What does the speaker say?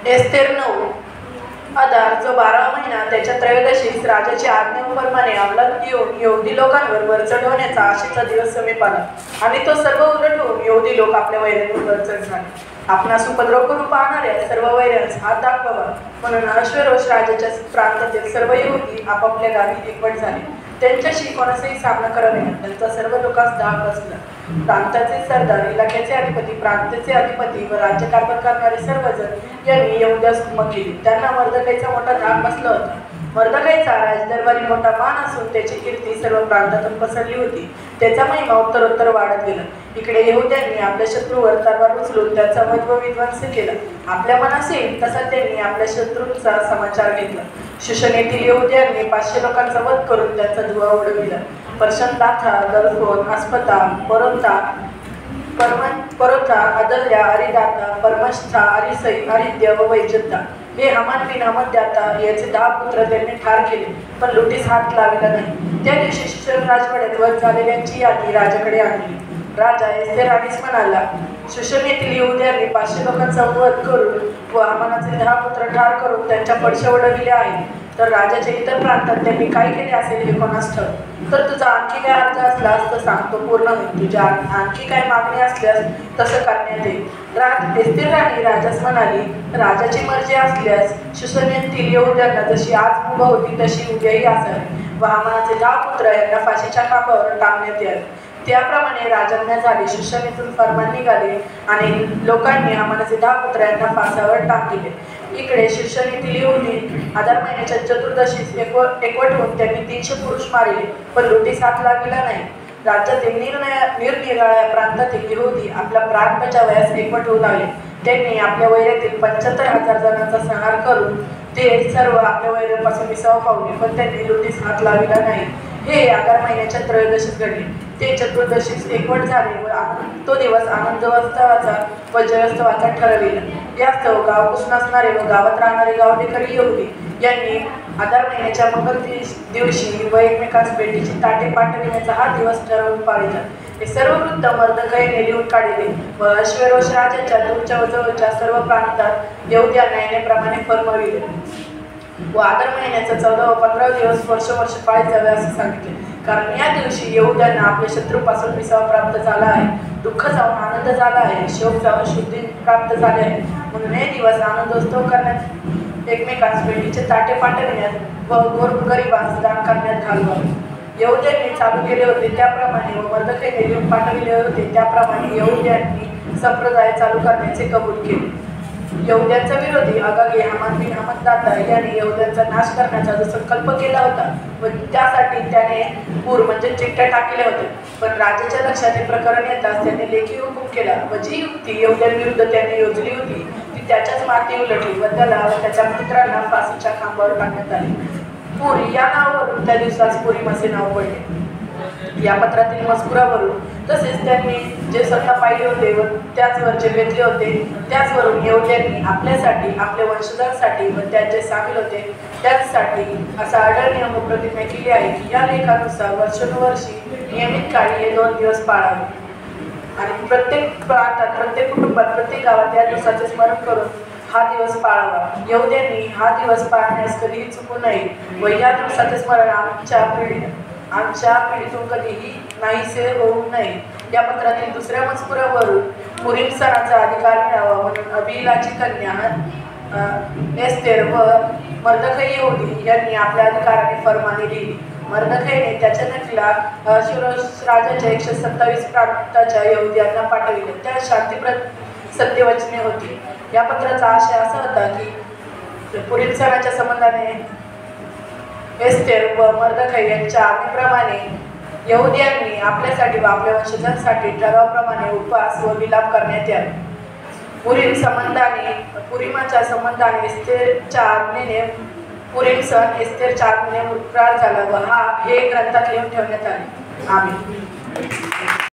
Esther 9 आधार जो 12 महिना त्याच्या त्रयोदशीस राजाच्या आज्ञेप्रमाणे अंमलात येऊन यहुदी लोकांवर वर चढवण्याचा आशेचा दिवस समीप आला आणि तो सर्व उलट होऊन यहुदी लोक आपल्या वैऱ्यांवर वर चढणारे. आपणास उपद्रव करू पाहणाऱ्या सर्व वैऱ्यांस हात दाखवावा म्हणून अश्वेरोष राजाच्या प्रांतातील सर्व यहुदी आपापल्या गावी एकवट झाले. त्यांच्याशी कोणाचाही सामना करावा त्यांचा सर्व लोकांस धाक बसला. प्रांताचे सरदार, इलाख्याचे अधिपती, प्रांताचे अधिपती व राज्यकारभार करणारे सर्वजण यांनी यहुद्यास हुकूमत केली. त्यांना मर्दकाईचा मोठा धाक बसला होता. मर्दकाईचा राजदरबारी मोठा मान असून त्याची कीर्ती सर्व प्रांतातून पसरली होती. त्याचा महिमा उत्तरोत्तर वाढत गेला. इकडे यहुद्यांनी आपल्या शत्रूवर तलवार उचलून त्याचा वध व विध्वंस केला. आपल्या मनास येईल तसा त्यांनी आपल्या शत्रूंचा समाचार घेतला. शूशनेतील यहुद्यांनी 500 लोकांचा वध करून त्यांचा धुवा उडविला. पर्शनदाथा, गलफोन, अस्पता, परोथा, अदल्या, अरिदाता, परमष्ठा, अरिसई, अरिद्य व वैजंता हे हमान बिन अमद्याता याचे 10 पुत्र त्यांनी ठार केले, पण लुटीस हात लावला नाही. त्या दिवशी शूशन राजवाड्यात वध झालेल्यांची यादी राजाकडे आणली. राजा एस्तेर राणीस म्हणाला, शूशन येथील यहुद्यांनी 500 लोकांचा वध करून व हमानाचे 10 पुत्र ठार करून त्यांच्या पडशा उडविल्या आहेत. तर राजाच्या इतर प्रांतात त्यांनी काय केले असेल हे कोणास ठाऊक. तर तुझा आणखी काय अर्थ असलास तर सांगतो पूर्ण होईल. तुझ्या आणखी काय मागणी असल्यास तसं करण्यात येईल. एस्तेर राणी राजास म्हणाली, राजाची मर्जी असल्यास शूशनेतील यहुद्यांना जशी आज मुभा होती तशी उद्याही असावी व हमानाचे 10 पुत्र यांना फाशीच्या खांबावर टांगण्यात यावे. त्याप्रमाणे राजाज्ञा झाली. शूशनेतून फर्मान निघाले आणि लोकांनी हमानाचे 10 पुत्र यांना फासावर टाकले. इकडे शूशन येथील यहुदी आधार महिन्याच्या चतुर्दशीस एकवट होऊन त्यांनी 300 पुरुष मारले, पण लुटीस हात लागला नाही. राज्यातील निरनिराळ्या प्रांतातील यहुदी आपला प्राण बचावयास एकवट होऊ लागले. त्यांनी आपल्या वैऱ्यातील 75,000 जणांचा संहार करून ते सर्व आपल्या वैऱ्यापासून विसावा पावले, पण त्यांनी लुटीस हात लाविला नाही. हे आधार महिन्याच्या त्रयोदशीस घडले. ते चतुर्दशीस एकवट झाले व तो दिवस आनंदोत्सवाचा व जयोत्सवाचा ठरविला. यास्तव गाव नसणारे व गावात राहणारे गावडेकरी यहुदी यांनी आधार महिन्याच्या मंगल दिवशी व एकमेकांस भेटीची ताटे पाठविण्याचा हा दिवस ठरवून पाळिला. हे सर्व वृत्त मर्दकाईने लिहून काढले व अश्वेरोष राजाच्या दूरच्या व जवळच्या सर्व प्रांतात यहुद्यांना येण्याप्रमाणे फर्मविले व आधार महिन्याचा 14 व 15 दिवस वर्ष पाळले जावे असे सांगितले. कारण या दिवशी यहुद्यांना आपल्या शत्रूपासून विसावा प्राप्त झाला आहे. दुःख जाऊन आनंद झाला आहे. शोक जाऊन शुद्धी प्राप्त झाले आहे. म्हणून हे दिवस आनंदोत्सव करण्यात, एकमेकांस भेटीचे ताटे पाठविण्यात व गोरगरिबांस दान करण्यात घालवावे. यहुद्यांनी चालू केले होते त्याप्रमाणे व मर्दकाईने लिहून पाठविले होते त्याप्रमाणे यहुद्यांनी संप्रदाय चालू करण्याचे कबूल केले. यहुद्यांचा विरोधी अगागी हमान बिन अमद्दाता याने यहुद्यांचा नाश करण्याचा जो संकल्प केला होता व त्यासाठी त्याने पूर म्हणजे चिठ्ठ्या टाकल्या होत्या, पण राजाच्या लक्षात हे प्रकरण येताच त्याने लेखी हुकूम केला व जी युक्ती यहुद्यांविरुद्ध त्याने योजली होती ती त्याच्याच माती उलटली व त्याला व त्याच्या पुत्रांना फाशीच्या खांबावर टाकण्यात आले. पूर या नावावरून त्या दिवसास पुरीम असे नाव पडले. या पत्रातील मजकुरावरून तसेच त्यांनी जे सत्ता पाहिले होते व त्याचवर जे बेतले होते त्याचवरून यहुद्यांनी आपल्यासाठी, आपल्या वंशजांसाठी व त्यात जे सामील होते त्याचसाठी असा आढळ नियम व प्रतिज्ञा केली आहे की या लेखानुसार वर्षानुवर्षी नियमित काळी हे 2 दिवस पाळावे आणि प्रत्येक प्रांतात, प्रत्येक कुटुंबात, प्रत्येक गावात या दिवसाचे स्मरण करून हा दिवस पाळावा. यहुद्यांनी हा दिवस पाळण्यास कधीही चुकू नये व या दिवसाचे स्मरण आमच्या पिढीतून कधीही नाहीसे होऊ नये. या पत्रातील दुसऱ्या मजकुरावरून पुरीम सणाचा अधिकार मिळावा म्हणून अबिलाची कन्या एस्तेर व मर्दकाई यहुदी यांनी आपल्या अधिकाराने फर्माने लिहिली. मर्दकाईने त्याच्या नकला अश्वेरोष राजाच्या 127 प्रांताच्या यहुद्यांना पाठविले. त्या शांतीप्रद सत्यवचने होती. या पत्राचा आशय असा होता की पुरीम सणाच्या संबंधाने एस्तेर व मर्दकाई यांच्या आज्ञेप्रमाणे यहुद्यांनी आपल्यासाठी व आपल्या वंशजांसाठी ठरावाप्रमाणे उपवास व विलाप करण्यात यावे. पुरीमाच्या संबंधाने एस्तेरच्या आज्ञेने पुरीम सण एस्तेरच्या आज्ञेने उत्प्रार झाला व हे ग्रंथात लिहून ठेवण्यात आले. आमीन.